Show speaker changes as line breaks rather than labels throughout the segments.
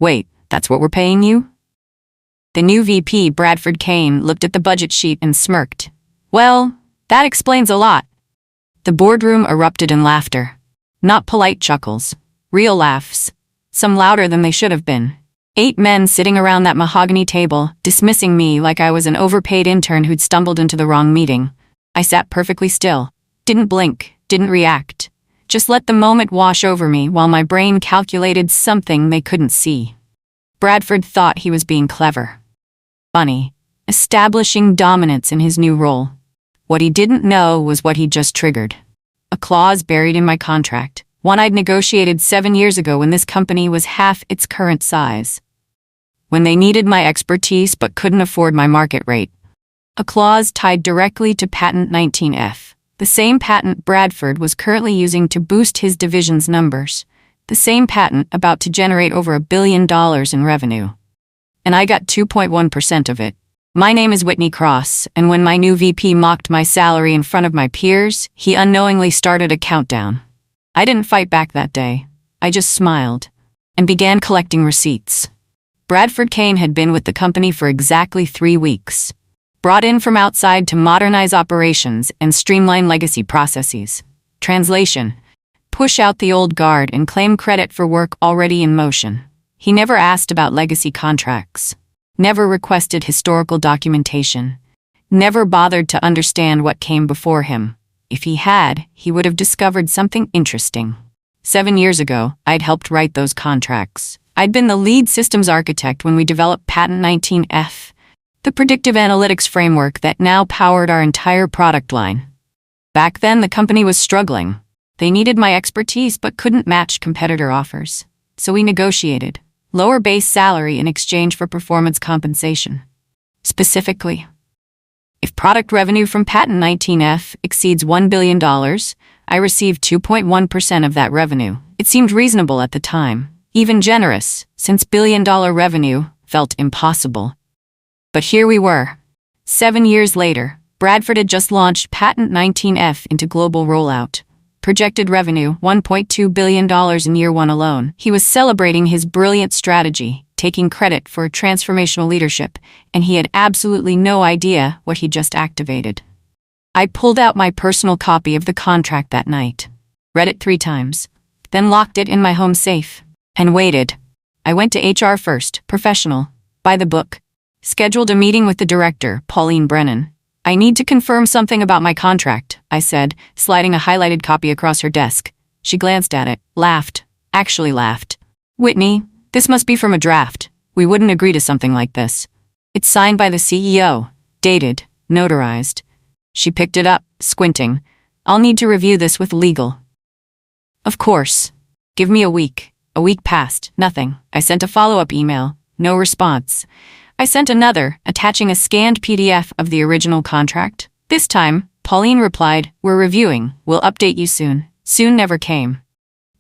Wait, that's what we're paying you? The new VP, Bradford Kane, looked at the budget sheet and smirked. Well, that explains a lot. The boardroom erupted in laughter. Not polite chuckles. Real laughs. Some louder than they should have been. 8 men sitting around that mahogany table, dismissing me like I was an overpaid intern who'd stumbled into the wrong meeting. I sat perfectly still. Didn't blink, didn't react. Just let the moment wash over me while my brain calculated something they couldn't see. Bradford thought he was being clever. Funny. Establishing dominance in his new role. What he didn't know was what he'd just triggered. A clause buried in my contract. One I'd negotiated 7 years ago when this company was half its current size. When they needed my expertise but couldn't afford my market rate. A clause tied directly to Patent 19F, the same patent Bradford was currently using to boost his division's numbers. The same patent about to generate over $1 billion in revenue. And I got 2.1% of it. My name is Whitney Cross, and when my new VP mocked my salary in front of my peers, he unknowingly started a countdown. I didn't fight back that day. I just smiled and began collecting receipts. Bradford Kane had been with the company for exactly 3 weeks. Brought in from outside to modernize operations and streamline legacy processes. Translation: push out the old guard and claim credit for work already in motion. He never asked about legacy contracts. Never requested historical documentation. Never bothered to understand what came before him. If he had, he would have discovered something interesting. 7 years ago, I'd helped write those contracts. I'd been the lead systems architect when we developed Patent 19F, the predictive analytics framework that now powered our entire product line. Back then, the company was struggling. They needed my expertise but couldn't match competitor offers. So we negotiated. Lower base salary in exchange for performance compensation. Specifically, if product revenue from Patent 19F exceeds $1 billion, I receive 2.1% of that revenue. It seemed reasonable at the time, even generous, since billion-dollar revenue felt impossible. But here we were. 7 years later, Bradford had just launched Patent 19F into global rollout. Projected revenue, $1.2 billion in year 1 alone. He was celebrating his brilliant strategy, taking credit for transformational leadership, and he had absolutely no idea what he just activated. I pulled out my personal copy of the contract that night, read it 3 times, then locked it in my home safe, and waited. I went to HR first, professional, by the book, scheduled a meeting with the director, Pauline Brennan. I need to confirm something about my contract, I said, sliding a highlighted copy across her desk. She glanced at it, laughed, actually laughed. Whitney, this must be from a draft. We wouldn't agree to something like this. It's signed by the CEO, dated, notarized. She picked it up, squinting. I'll need to review this with legal. Of course. Give me a week. A week passed, nothing. I sent a follow-up email, no response. I sent another, attaching a scanned PDF of the original contract. This time, Pauline replied, "We're reviewing, we'll update you soon." Soon never came.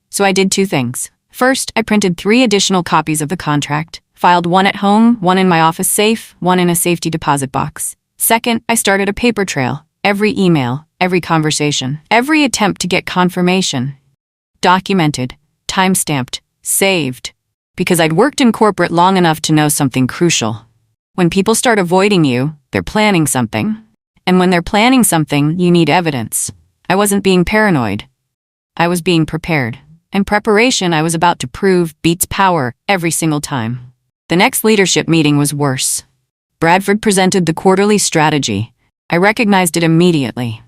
So I did 2 things. First, I printed 3 additional copies of the contract, filed one at home, one in my office safe, one in a safety deposit box. Second, I started a paper trail. Every email, every conversation, every attempt to get confirmation. Documented, time-stamped, saved. Because I'd worked in corporate long enough to know something crucial. When people start avoiding you, they're planning something. And when they're planning something, you need evidence. I wasn't being paranoid. I was being prepared. And preparation, I was about to prove, beats power every single time. The next leadership meeting was worse. Bradford presented the quarterly strategy. I recognized it immediately.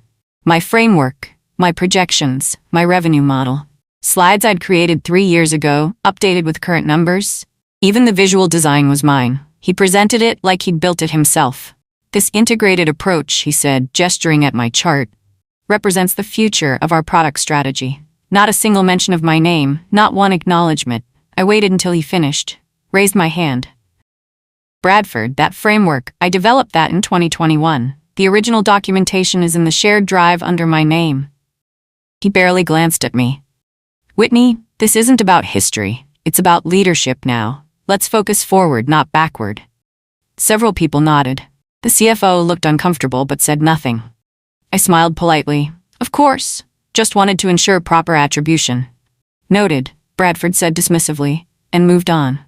My framework, my projections, my revenue model. Slides I'd created 3 years ago, updated with current numbers. Even the visual design was mine. He presented it like he'd built it himself. This integrated approach, he said, gesturing at my chart, represents the future of our product strategy. Not a single mention of my name, not one acknowledgement. I waited until he finished, raised my hand. Bradford, that framework, I developed that in 2021. The original documentation is in the shared drive under my name. He barely glanced at me. Whitney, this isn't about history. It's about leadership now. Let's focus forward, not backward. Several people nodded. The CFO looked uncomfortable but said nothing. I smiled politely. Of course. Just wanted to ensure proper attribution. Noted, Bradford said dismissively, and moved on.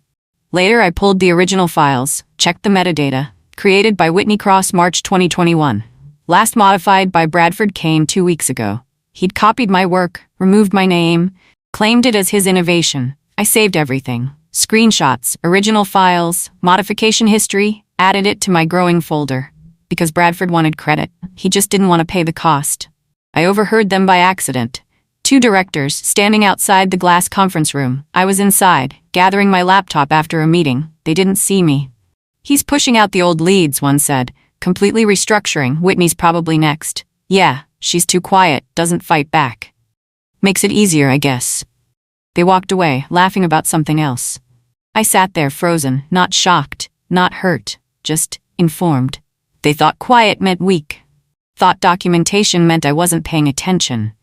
Later, I pulled the original files, checked the metadata, created by Whitney Cross March 2021. Last modified by Bradford Kane 2 weeks ago. He'd copied my work, removed my name, claimed it as his innovation. I saved everything. Screenshots, original files, modification history, added it to my growing folder. Because Bradford wanted credit, he just didn't want to pay the cost. I overheard them by accident. 2 directors standing outside the glass conference room. I was inside, gathering my laptop after a meeting. They didn't see me. He's pushing out the old leads, one said. Completely restructuring. Whitney's probably next. Yeah, she's too quiet, doesn't fight back. Makes it easier, I guess. They walked away, laughing about something else. I sat there frozen, not shocked, not hurt, just informed. They thought quiet meant weak. Thought documentation meant I wasn't paying attention.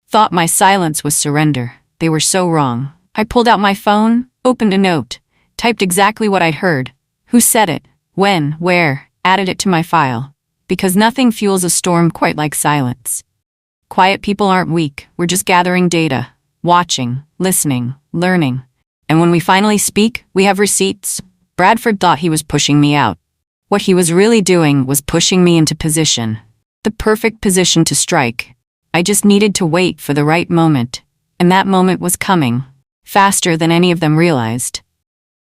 Thought my silence was surrender. They were so wrong. I pulled out my phone, opened a note, typed exactly what I'd heard. Who said it, when, where, added it to my file. Because nothing fuels a storm quite like silence. Quiet people aren't weak, we're just gathering data, watching, listening, learning. And when we finally speak, we have receipts. Bradford thought he was pushing me out. What he was really doing was pushing me into position. The perfect position to strike. I just needed to wait for the right moment. And that moment was coming. Faster than any of them realized.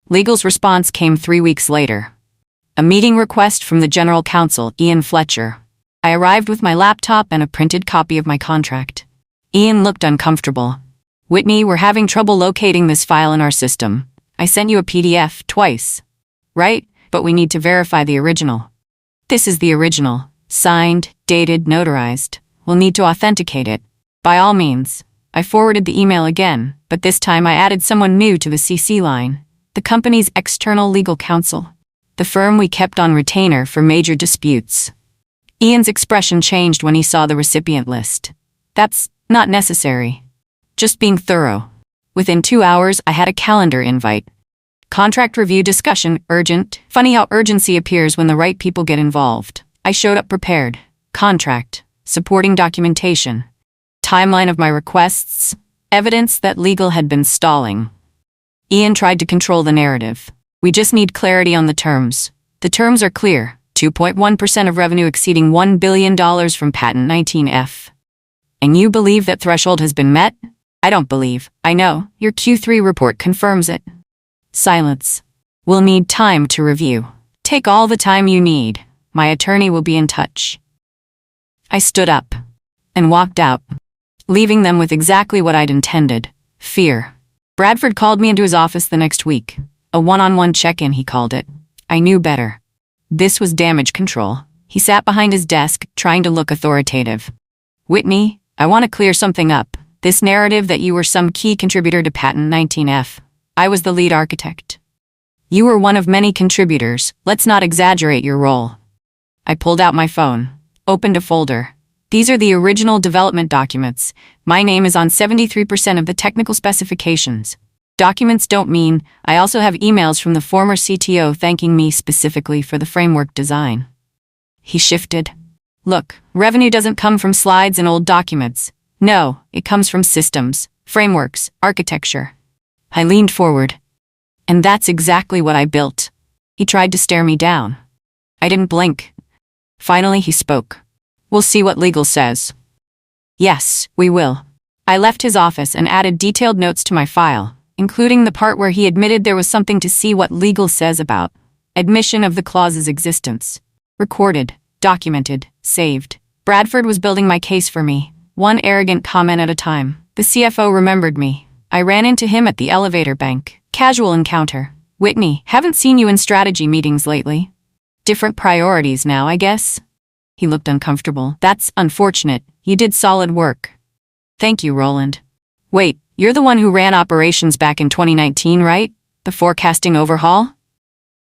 Legal's response came 3 weeks later. A meeting request from the general counsel, Ian Fletcher. I arrived with my laptop and a printed copy of my contract. Ian looked uncomfortable. Whitney, we're having trouble locating this file in our system. I sent you a PDF twice. Right? But we need to verify the original. This is the original. Signed, dated, notarized. We'll need to authenticate it. By all means. I forwarded the email again, but this time I added someone new to the CC line. The company's external legal counsel. The firm we kept on retainer for major disputes. Ian's expression changed when he saw the recipient list. That's not necessary. Just being thorough. Within 2 hours, I had a calendar invite. Contract review discussion, urgent. Funny how urgency appears when the right people get involved. I showed up prepared. Contract. Supporting documentation. Timeline of my requests. Evidence that legal had been stalling. Ian tried to control the narrative. We just need clarity on the terms. The terms are clear. 2.1% of revenue exceeding $1 billion from Patent 19F. And you believe that threshold has been met? I don't believe. I know. Your Q3 report confirms it. Silence. We'll need time to review. Take all the time you need. My attorney will be in touch. I stood up and walked out, leaving them with exactly what I'd intended. Fear. Bradford called me into his office the next week. A one-on-one check-in, he called it. I knew better. This was damage control. He sat behind his desk, trying to look authoritative. Whitney, I want to clear something up. This narrative that you were some key contributor to Patent 19F. I was the lead architect. You were one of many contributors. Let's not exaggerate your role. I pulled out my phone, opened a folder. These are the original development documents. My name is on 73% of the technical specifications. Documents don't mean. I also have emails from the former CTO thanking me specifically for the framework design. He shifted. Look, revenue doesn't come from slides and old documents. No, it comes from systems, frameworks, architecture. I leaned forward. And that's exactly what I built. He tried to stare me down. I didn't blink. Finally, he spoke. We'll see what legal says. Yes, we will. I left his office and added detailed notes to my file, including the part where he admitted there was something to see what legal says about. Admission of the clause's existence. Recorded, documented, saved. Bradford was building my case for me. One arrogant comment at a time. The CFO remembered me. I ran into him at the elevator bank. Casual encounter. Whitney, haven't seen you in strategy meetings lately. Different priorities now, I guess. He looked uncomfortable. That's unfortunate. You did solid work. Thank you, Roland. Wait, you're the one who ran operations back in 2019, right? The forecasting overhaul?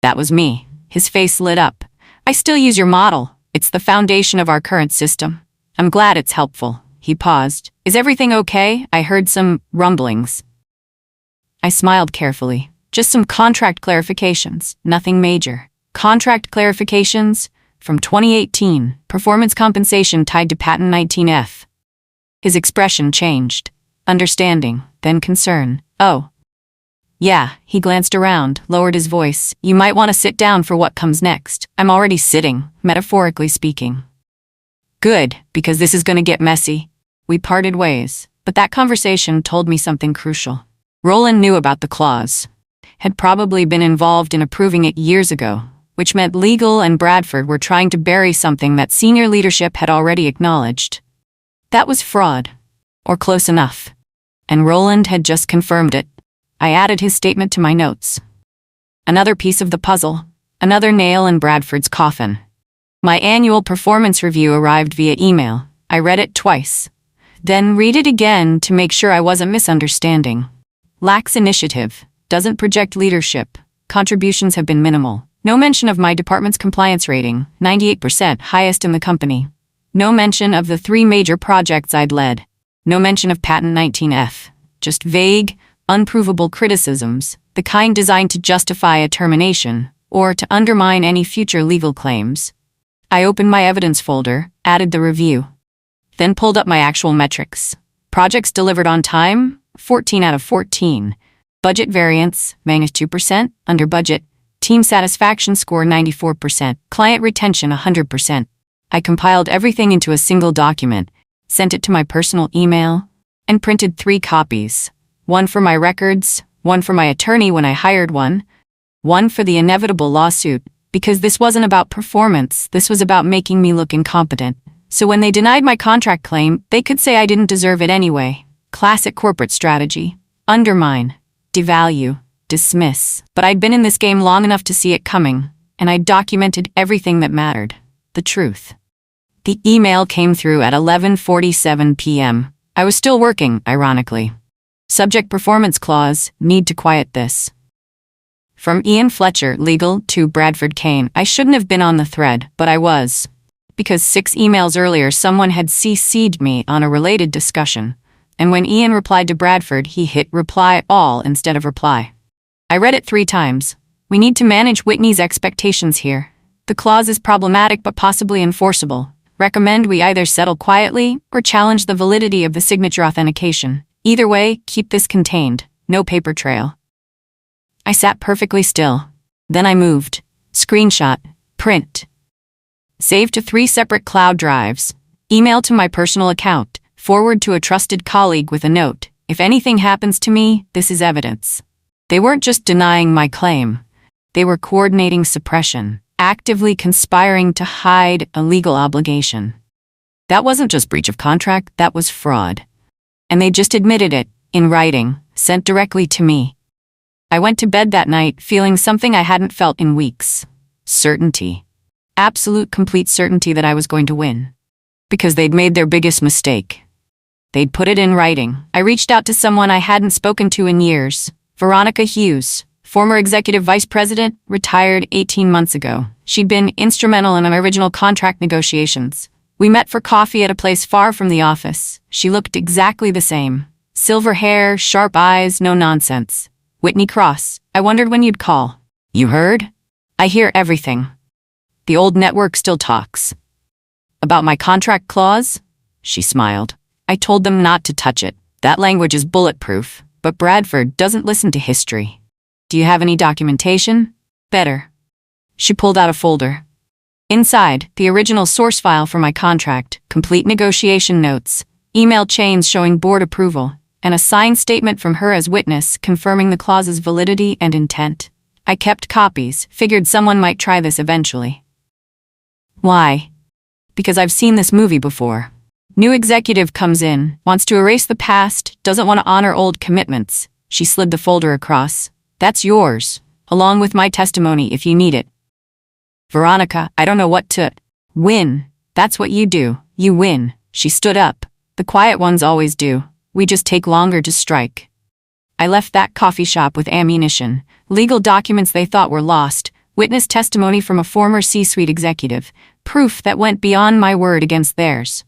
That was me. His face lit up. I still use your model. It's the foundation of our current system. I'm glad it's helpful. He paused. Is everything okay? I heard some rumblings. I smiled carefully. Just some contract clarifications. Nothing major. Contract clarifications? From 2018. Performance compensation tied to Patent 19F. His expression changed. Understanding, then concern. Oh. Yeah, he glanced around, lowered his voice. You might want to sit down for what comes next. I'm already sitting, metaphorically speaking. Good, because this is going to get messy. We parted ways, but that conversation told me something crucial. Roland knew about the clause, had probably been involved in approving it years ago, which meant Legal and Bradford were trying to bury something that senior leadership had already acknowledged. That was fraud, or close enough, and Roland had just confirmed it. I added his statement to my notes. Another piece of the puzzle, another nail in Bradford's coffin. My annual performance review arrived via email. I read it twice, then read it again to make sure I wasn't misunderstanding. Lacks initiative, doesn't project leadership, contributions have been minimal. No mention of my department's compliance rating, 98%, highest in the company. No mention of the 3 major projects I'd led. No mention of Patent 19F. Just vague, unprovable criticisms, the kind designed to justify a termination or to undermine any future legal claims. I opened my evidence folder, added the review, then pulled up my actual metrics. Projects delivered on time, 14 out of 14. Budget variance, -2%, under budget. Team satisfaction score, 94%. Client retention, 100%. I compiled everything into a single document, sent it to my personal email, and printed 3 copies. One for my records, one for my attorney when I hired one for the inevitable lawsuit, because this wasn't about performance, this was about making me look incompetent. So when they denied my contract claim, they could say I didn't deserve it anyway. Classic corporate strategy. Undermine, devalue, dismiss. But I'd been in this game long enough to see it coming, and I'd documented everything that mattered. The truth. The email came through at 11:47 p.m. I was still working, ironically. Subject performance clause, need to quiet this. From Ian Fletcher, Legal, to Bradford Kane. I shouldn't have been on the thread, but I was. Because 6 emails earlier someone had CC'd me on a related discussion, and when Ian replied to Bradford he hit reply all instead of reply. I read it 3 times. We need to manage Whitney's expectations here. The clause is problematic but possibly enforceable. Recommend we either settle quietly or challenge the validity of the signature authentication. Either way, keep this contained. No paper trail. I sat perfectly still. Then I moved. Screenshot. Print. Save to 3 separate cloud drives. Email to my personal account. Forward to a trusted colleague with a note. If anything happens to me, this is evidence. They weren't just denying my claim. They were coordinating suppression, actively conspiring to hide a legal obligation. That wasn't just breach of contract, that was fraud. And they just admitted it, in writing, sent directly to me. I went to bed that night feeling something I hadn't felt in weeks. Certainty. Absolute complete certainty that I was going to win. Because they'd made their biggest mistake. They'd put it in writing. I reached out to someone I hadn't spoken to in years. Veronica Hughes, former executive vice president, retired 18 months ago. She'd been instrumental in my original contract negotiations. We met for coffee at a place far from the office. She looked exactly the same. Silver hair, sharp eyes, no nonsense. Whitney Cross, I wondered when you'd call. You heard? I hear everything. The old network still talks. About my contract clause? She smiled. I told them not to touch it. That language is bulletproof, but Bradford doesn't listen to history. Do you have any documentation? Better. She pulled out a folder. Inside, the original source file for my contract, complete negotiation notes, email chains showing board approval, and a signed statement from her as witness confirming the clause's validity and intent. I kept copies, figured someone might try this eventually. Why? Because I've seen this movie before. New executive comes in, wants to erase the past, doesn't want to honor old commitments. She slid the folder across. That's yours, along with my testimony if you need it. Veronica, I don't know what to... Win. That's what you do. You win. She stood up. The quiet ones always do. We just take longer to strike. I left that coffee shop with ammunition, legal documents they thought were lost, witness testimony from a former C-suite executive, proof that went beyond my word against theirs.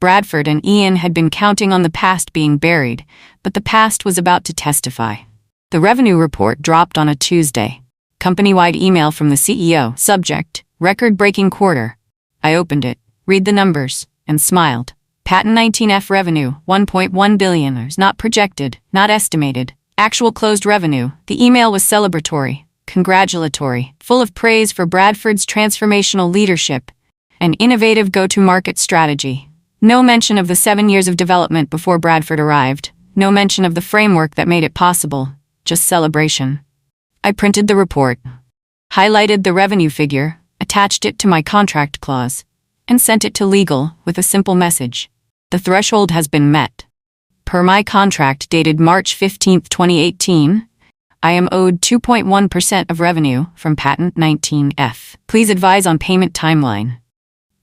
Bradford and Ian had been counting on the past being buried, but the past was about to testify. The revenue report dropped on a Tuesday. Company-wide email from the CEO. Subject, record-breaking quarter. I opened it, read the numbers, and smiled. Patent 19F revenue, $1.1 billion, not projected, not estimated. Actual closed revenue. The email was celebratory, congratulatory, full of praise for Bradford's transformational leadership and innovative go-to-market strategy. No mention of the 7 years of development before Bradford arrived. No mention of the framework that made it possible. Just celebration. I printed the report, highlighted the revenue figure, attached it to my contract clause, and sent it to legal with a simple message. The threshold has been met. Per my contract dated March 15, 2018, I am owed 2.1% of revenue from Patent 19F. Please advise on payment timeline.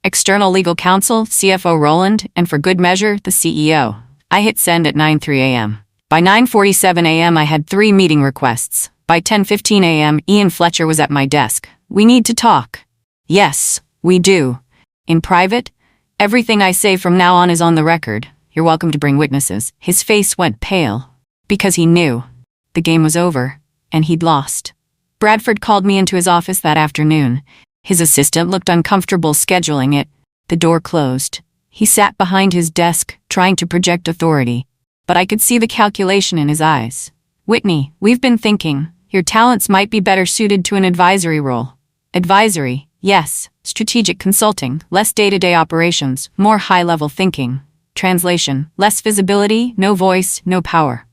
External legal counsel, CFO Roland, and for good measure, the CEO. I hit send at 9:03 a.m. By 9:47 a.m. I had 3 meeting requests. By 10:15 a.m. Ian Fletcher was at my desk. We need to talk. Yes, we do. In private, everything I say from now on is on the record. You're welcome to bring witnesses. His face went pale, because he knew. The game was over, and he'd lost. Bradford called me into his office that afternoon. His assistant looked uncomfortable scheduling it. The door closed. He sat behind his desk, trying to project authority, but I could see the calculation in his eyes. Whitney, we've been thinking, your talents might be better suited to an advisory role. Advisory, yes. Strategic consulting, less day-to-day operations, more high-level thinking. Translation, less visibility, no voice, no power.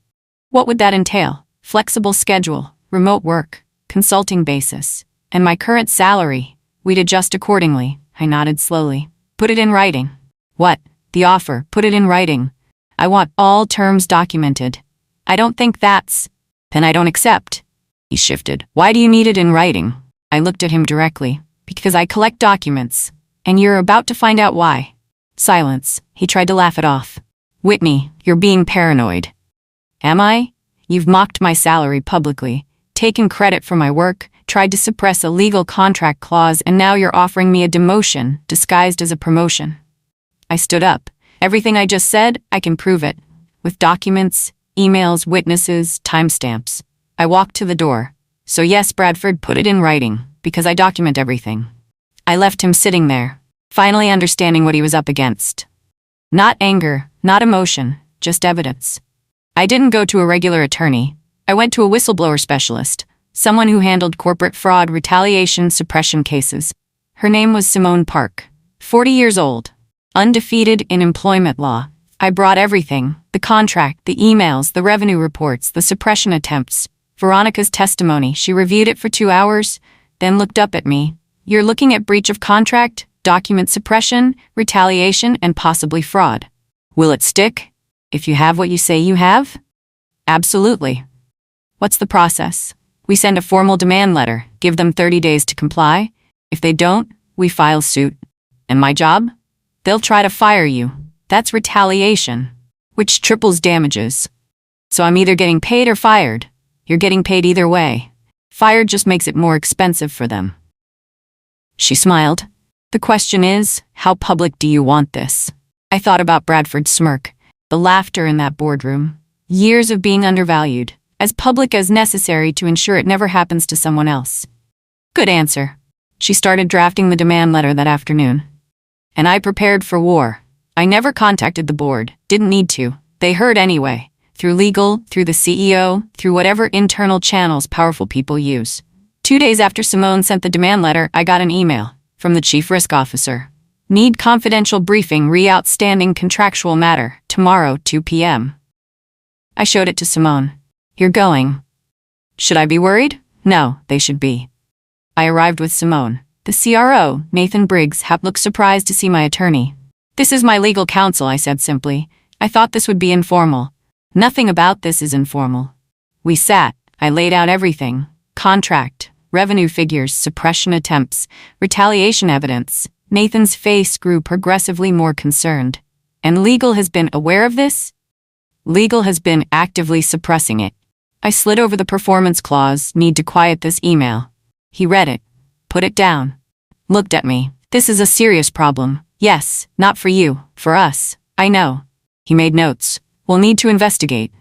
What would that entail? Flexible schedule, remote work, consulting basis, and my current salary. We'd adjust accordingly. I nodded slowly. Put it in writing. What? The offer. Put it in writing. I want all terms documented. I don't think that's... Then I don't accept. He shifted. Why do you need it in writing? I looked at him directly. Because I collect documents. And you're about to find out why. Silence. He tried to laugh it off. Whitney, you're being paranoid. Am I? You've mocked my salary publicly, taken credit for my work, tried to suppress a legal contract clause, and now you're offering me a demotion disguised as a promotion. I stood up. Everything I just said, I can prove it. With documents, emails, witnesses, timestamps. I walked to the door. So yes, Bradford, put it in writing, because I document everything. I left him sitting there, finally understanding what he was up against. Not anger, not emotion, just evidence. I didn't go to a regular attorney. I went to a whistleblower specialist, someone who handled corporate fraud, retaliation, suppression cases. Her name was Simone Park, 40 years old. Undefeated in employment law. I brought everything, the contract, the emails, the revenue reports, the suppression attempts, Veronica's testimony. She reviewed it for 2 hours, then looked up at me. You're looking at breach of contract, document suppression, retaliation, and possibly fraud. Will it stick? If you have what you say you have? Absolutely. What's the process? We send a formal demand letter, give them 30 days to comply. If they don't, we file suit. And my job? They'll try to fire you. That's retaliation, which triples damages. So I'm either getting paid or fired. You're getting paid either way. Fired just makes it more expensive for them. She smiled. The question is, how public do you want this? I thought about Bradford's smirk, the laughter in that boardroom. Years of being undervalued, as public as necessary to ensure it never happens to someone else. Good answer. She started drafting the demand letter that afternoon. And I prepared for war. I never contacted the board, didn't need to. They heard anyway, through legal, through the CEO, through whatever internal channels powerful people use. 2 days after Simone sent the demand letter, I got an email from the chief risk officer. Need confidential briefing re-outstanding contractual matter, tomorrow, 2 p.m. I showed it to Simone. You're going. Should I be worried? No, they should be. I arrived with Simone. The CRO, Nathan Briggs, looked surprised to see my attorney. This is my legal counsel, I said simply. I thought this would be informal. Nothing about this is informal. We sat. I laid out everything. Contract, revenue figures, suppression attempts, retaliation evidence. Nathan's face grew progressively more concerned. And legal has been aware of this? Legal has been actively suppressing it. I slid over the performance clause, need to quiet this email. He read it. Put it down. Looked at me. This is a serious problem. Yes, not for you, for us. I know. He made notes. We'll need to investigate.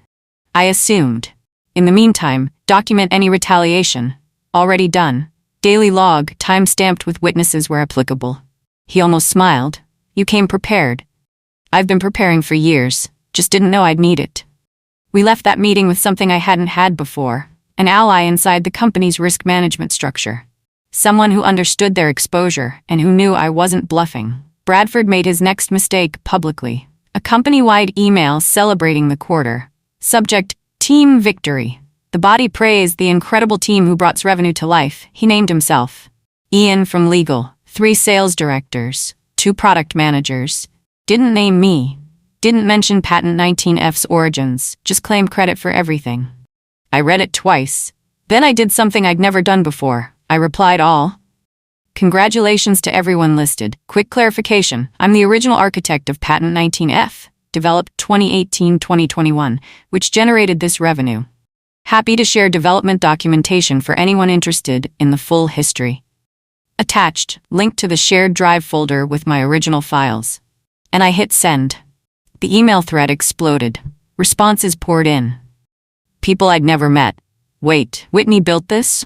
I assumed. In the meantime, document any retaliation. Already done. Daily log, time-stamped with witnesses where applicable. He almost smiled. You came prepared. I've been preparing for years. Just didn't know I'd need it. We left that meeting with something I hadn't had before, an ally inside the company's risk management structure. Someone who understood their exposure and who knew I wasn't bluffing. Bradford made his next mistake publicly. A company-wide email celebrating the quarter. Subject, Team Victory. The body praised the incredible team who brought revenue to life. He named himself. Ian from legal, 3 sales directors, 2 product managers. Didn't name me. Didn't mention Patent 19F's origins, just claimed credit for everything. I read it twice. Then I did something I'd never done before. I replied all. Congratulations to everyone listed. Quick clarification, I'm the original architect of Patent 19F, developed 2018-2021, which generated this revenue. Happy to share development documentation for anyone interested in the full history. Attached, link to the shared drive folder with my original files. And I hit send. The email thread exploded. Responses poured in. People I'd never met. Wait, Whitney built this?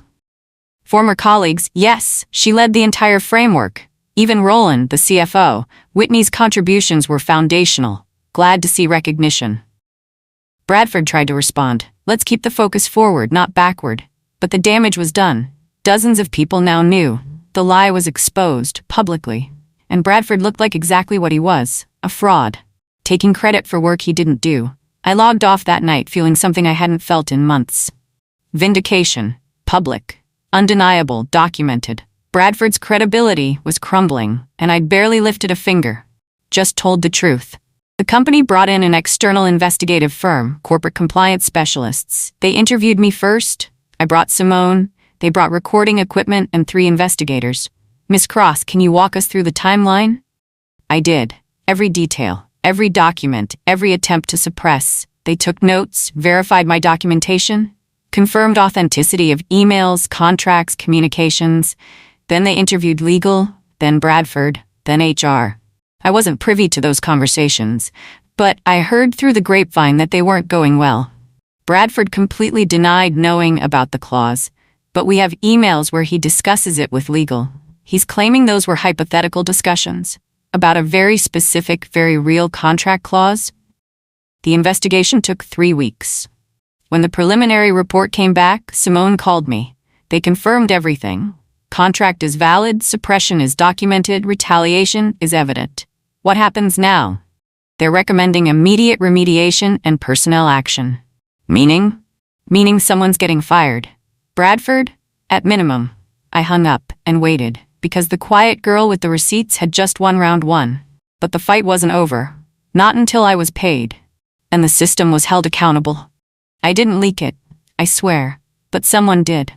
Former colleagues, yes, she led the entire framework. Even Roland, the CFO, Whitney's contributions were foundational. Glad to see recognition. Bradford tried to respond. Let's keep the focus forward, not backward. But the damage was done. Dozens of people now knew. The lie was exposed, publicly. And Bradford looked like exactly what he was, a fraud. Taking credit for work he didn't do. I logged off that night feeling something I hadn't felt in months. Vindication. Public. Undeniable, documented. Bradford's credibility was crumbling, and I'd barely lifted a finger. Just told the truth. The company brought in an external investigative firm, corporate compliance specialists. They interviewed me first. I brought Simone. They brought recording equipment and 3 investigators. Miss Cross, can you walk us through the timeline? I did. Every detail, every document, every attempt to suppress. They took notes, verified my documentation, confirmed authenticity of emails, contracts, communications. Then they interviewed legal, then Bradford, then HR. I wasn't privy to those conversations, but I heard through the grapevine that they weren't going well. Bradford completely denied knowing about the clause, but we have emails where he discusses it with legal. He's claiming those were hypothetical discussions about a very specific, very real contract clause. The investigation took 3 weeks. When the preliminary report came back, Simone called me. They confirmed everything. Contract is valid, suppression is documented, retaliation is evident. What happens now? They're recommending immediate remediation and personnel action. Meaning? Meaning someone's getting fired. Bradford? At minimum. I hung up and waited, because the quiet girl with the receipts had just won round 1. But the fight wasn't over. Not until I was paid. And the system was held accountable. I didn't leak it, I swear, but someone did.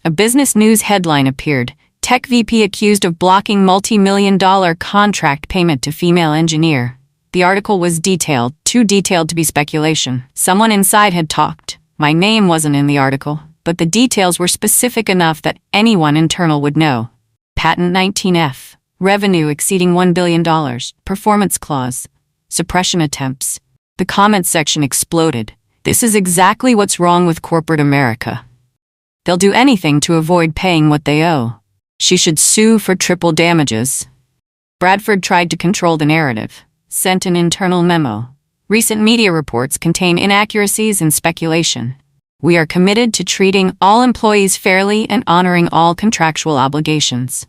A business news headline appeared, Tech VP accused of blocking multi-million-dollar contract payment to female engineer. The article was detailed, too detailed to be speculation. Someone inside had talked. My name wasn't in the article, but the details were specific enough that anyone internal would know. Patent 19F, revenue exceeding $1 billion, performance clause, suppression attempts. The comments section exploded. This is exactly what's wrong with corporate America. They'll do anything to avoid paying what they owe. She should sue for triple damages. Bradford tried to control the narrative, sent an internal memo. Recent media reports contain inaccuracies and speculation. We are committed to treating all employees fairly and honoring all contractual obligations.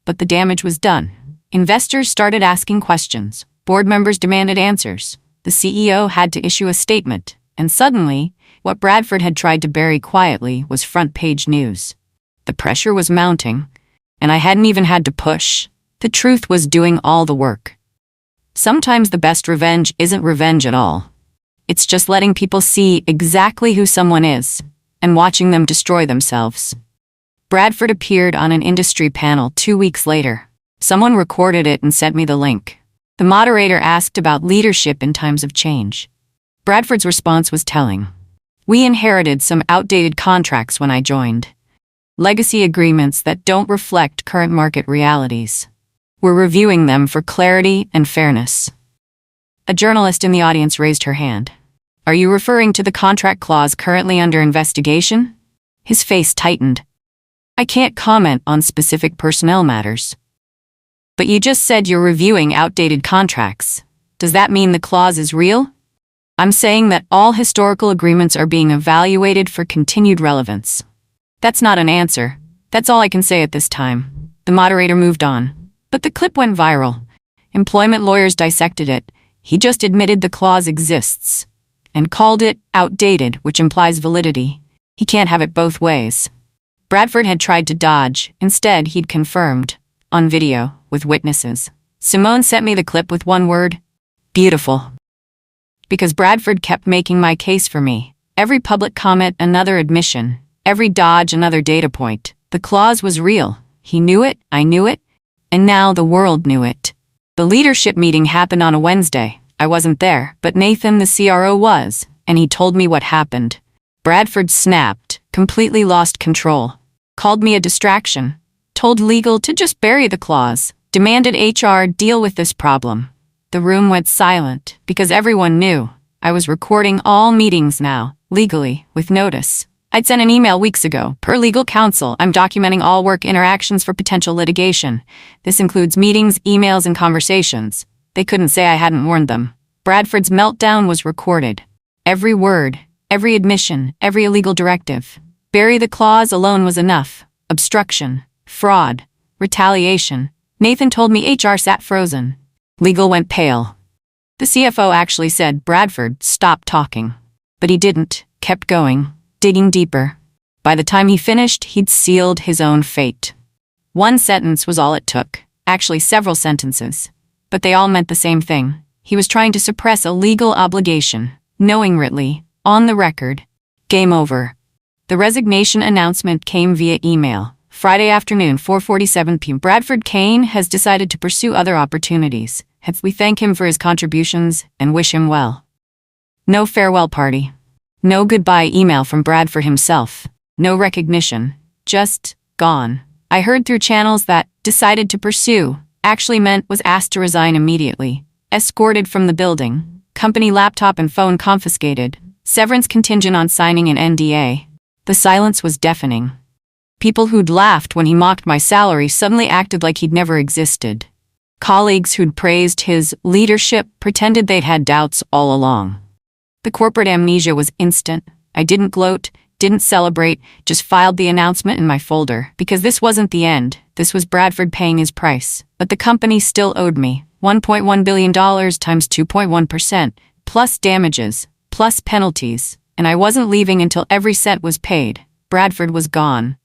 But the damage was done. Investors started asking questions. Board members demanded answers. The CEO had to issue a statement, and suddenly, what Bradford had tried to bury quietly was front-page news. The pressure was mounting, and I hadn't even had to push. The truth was doing all the work. Sometimes the best revenge isn't revenge at all. It's just letting people see exactly who someone is, and watching them destroy themselves. Bradford appeared on an industry panel 2 weeks later. Someone recorded it and sent me the link. The moderator asked about leadership in times of change. Bradford's response was telling. We inherited some outdated contracts when I joined. Legacy agreements that don't reflect current market realities. We're reviewing them for clarity and fairness. A journalist in the audience raised her hand. Are you referring to the contract clause currently under investigation? His face tightened. I can't comment on specific personnel matters. But you just said you're reviewing outdated contracts. Does that mean the clause is real? I'm saying that all historical agreements are being evaluated for continued relevance. That's not an answer. That's all I can say at this time. The moderator moved on. But the clip went viral. Employment lawyers dissected it. He just admitted the clause exists and called it outdated, which implies validity. He can't have it both ways. Bradford had tried to dodge. Instead, he'd confirmed, on video, with witnesses. Simone sent me the clip with one word: beautiful. Because Bradford kept making my case for me. Every public comment, another admission. Every dodge, another data point. The clause was real. He knew it, I knew it, and now the world knew it. The leadership meeting happened on a Wednesday. I wasn't there, but Nathan, the CRO, was, and he told me what happened. Bradford snapped, completely lost control. Called me a distraction. Told legal to just bury the clause. Demanded HR deal with this problem. The room went silent, because everyone knew. I was recording all meetings now, legally, with notice. I'd sent an email weeks ago. Per legal counsel, I'm documenting all work interactions for potential litigation. This includes meetings, emails, and conversations. They couldn't say I hadn't warned them. Bradford's meltdown was recorded. Every word, every admission, every illegal directive. Bury the clause alone was enough. Obstruction, fraud, retaliation. Nathan told me HR sat frozen. Legal went pale. The CFO actually said, "Bradford, stop talking." But he didn't, kept going, digging deeper. By the time he finished, he'd sealed his own fate. One sentence was all it took, actually several sentences. But they all meant the same thing. He was trying to suppress a legal obligation, knowingly, on the record. Game over. The resignation announcement came via email. Friday afternoon, 4:47 p.m. Bradford Kane has decided to pursue other opportunities. We thank him for his contributions and wish him well. No farewell party. No goodbye email from Bradford himself. No recognition. Just gone. I heard through channels that decided to pursue actually meant was asked to resign immediately. Escorted from the building. Company laptop and phone confiscated. Severance contingent on signing an NDA. The silence was deafening. People who'd laughed when he mocked my salary suddenly acted like he'd never existed. Colleagues who'd praised his leadership pretended they'd had doubts all along. The corporate amnesia was instant. I didn't gloat, didn't celebrate, just filed the announcement in my folder. Because this wasn't the end. This was Bradford paying his price. But the company still owed me $1.1 billion times 2.1%, plus damages, plus penalties. And I wasn't leaving until every cent was paid. Bradford was gone.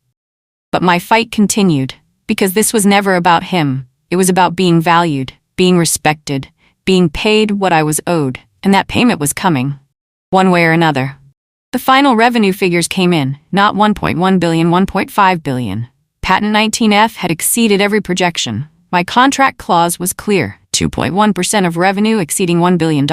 But my fight continued. Because this was never about him. It was about being valued, being respected, being paid what I was owed. And that payment was coming. One way or another. The final revenue figures came in, not 1.1 billion, 1.5 billion. Patent 19F had exceeded every projection. My contract clause was clear, 2.1% of revenue exceeding $1 billion.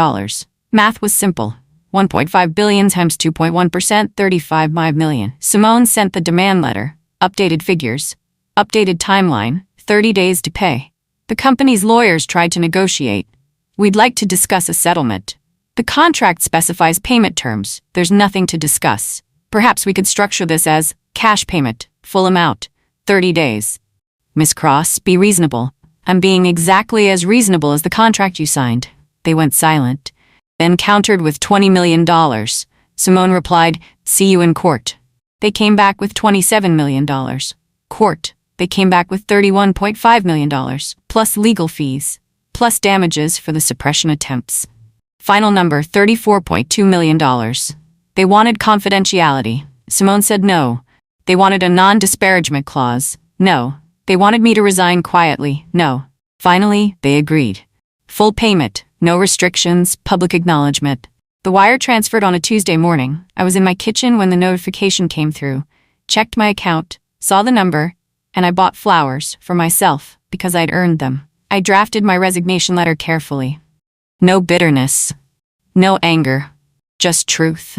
Math was simple. 1.5 billion times 2.1%, 35 million. Simone sent the demand letter, updated figures, updated timeline, 30 days to pay. The company's lawyers tried to negotiate. We'd like to discuss a settlement. The contract specifies payment terms. There's nothing to discuss. Perhaps we could structure this as cash payment, full amount, 30 days. Miss Cross, be reasonable. I'm being exactly as reasonable as the contract you signed. They went silent, then countered with $20 million. Simone replied, "See you in court." They came back with $27 million. Court. They came back with $31.5 million, plus legal fees, plus damages for the suppression attempts. Final number, $34.2 million. They wanted confidentiality. Simone said no. They wanted a non-disparagement clause. No. They wanted me to resign quietly. No. Finally, they agreed. Full payment, no restrictions, public acknowledgement. The wire transferred on a Tuesday morning. I was in my kitchen when the notification came through, checked my account, saw the number, and I bought flowers for myself because I'd earned them. I drafted my resignation letter carefully. No bitterness. No anger. Just truth.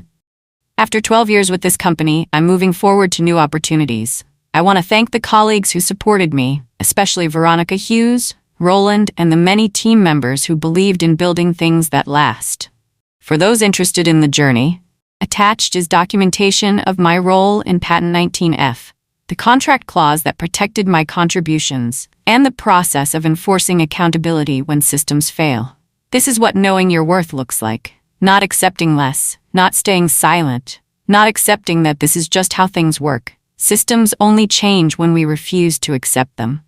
After 12 years with this company, I'm moving forward to new opportunities. I want to thank the colleagues who supported me, especially Veronica Hughes, Roland, and the many team members who believed in building things that last. For those interested in the journey, attached is documentation of my role in Patent 19F, the contract clause that protected my contributions, and the process of enforcing accountability when systems fail. This is what knowing your worth looks like. Not accepting less, not staying silent, not accepting that this is just how things work. Systems only change when we refuse to accept them.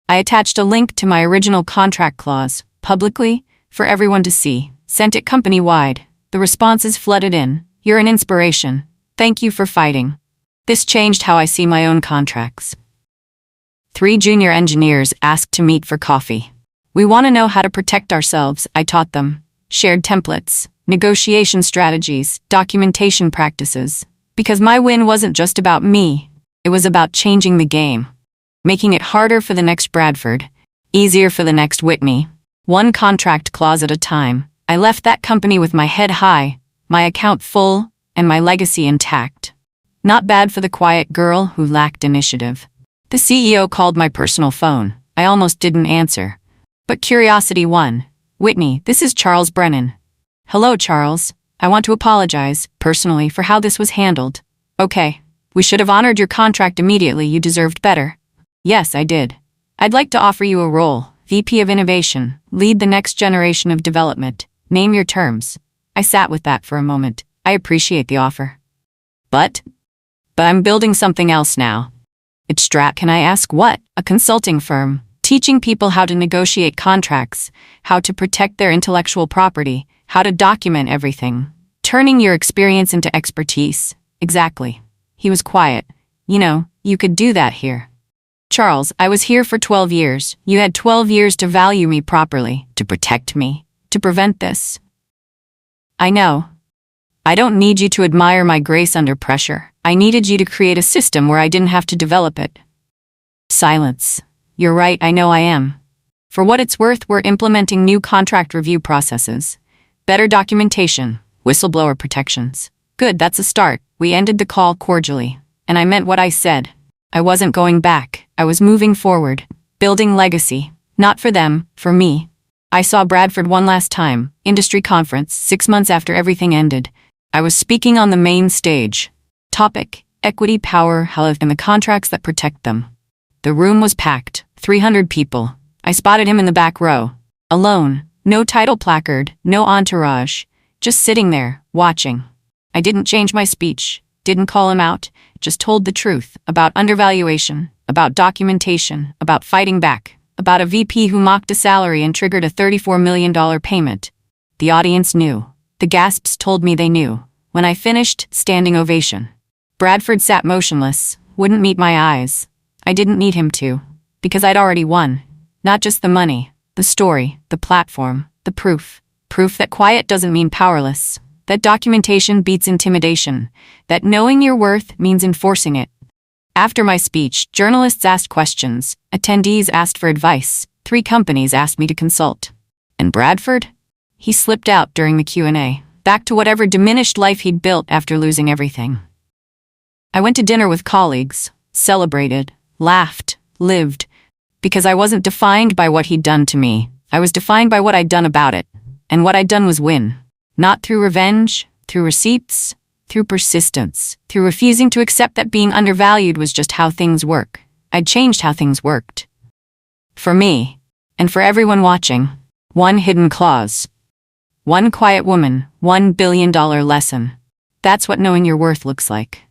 I attached a link to my original contract clause, publicly, for everyone to see, sent it company-wide. The responses flooded in. You're an inspiration. Thank you for fighting. This changed how I see my own contracts. 3 junior engineers asked to meet for coffee. We want to know how to protect ourselves, I taught them. Shared templates, negotiation strategies, documentation practices. Because my win wasn't just about me. It was about changing the game. Making it harder for the next Bradford, easier for the next Whitney. One contract clause at a time. I left that company with my head high, my account full, and my legacy intact. Not bad for the quiet girl who lacked initiative. The CEO called my personal phone. I almost didn't answer. But curiosity won. Whitney, this is Charles Brennan. Hello, Charles. I want to apologize, personally, for how this was handled. Okay. We should have honored your contract immediately. You deserved better. Yes, I did. I'd like to offer you a role, VP of Innovation, lead the next generation of development. Name your terms. I sat with that for a moment. I appreciate the offer. But I'm building something else now. It's Can I ask what? A consulting firm, teaching people how to negotiate contracts, how to protect their intellectual property, how to document everything, turning your experience into expertise. Exactly. He was quiet. You know, you could do that here. Charles, I was here for 12 years. You had 12 years to value me properly, to protect me, to prevent this. I know. I don't need you to admire my grace under pressure. I needed you to create a system where I didn't have to develop it. Silence. You're right, I know I am. For what it's worth, we're implementing new contract review processes. Better documentation, whistleblower protections. Good, that's a start. We ended the call cordially. And I meant what I said. I wasn't going back. I was moving forward. Building legacy. Not for them, for me. I saw Bradford one last time, industry conference, 6 months after everything ended. I was speaking on the main stage. Topic: equity, power, health, and the contracts that protect them. The room was packed, 300 people. I spotted him in the back row. Alone, no title placard, no entourage. Just sitting there, watching. I didn't change my speech, didn't call him out, just told the truth about undervaluation, about documentation, about fighting back, about a VP who mocked a salary and triggered a $34 million payment. The audience knew. The gasps told me they knew. When I finished, standing ovation. Bradford sat motionless, wouldn't meet my eyes. I didn't need him to, because I'd already won. Not just the money, the story, the platform, the proof. Proof that quiet doesn't mean powerless, that documentation beats intimidation, that knowing your worth means enforcing it. After my speech, journalists asked questions, attendees asked for advice, 3 companies asked me to consult. And Bradford? He slipped out during the Q&A, back to whatever diminished life he'd built after losing everything. I went to dinner with colleagues, celebrated, laughed, lived, because I wasn't defined by what he'd done to me. I was defined by what I'd done about it. And what I'd done was win. Not through revenge, through receipts, through persistence, through refusing to accept that being undervalued was just how things work. I'd changed how things worked. For me, and for everyone watching, one hidden clause. One quiet woman, $1 billion lesson. That's what knowing your worth looks like.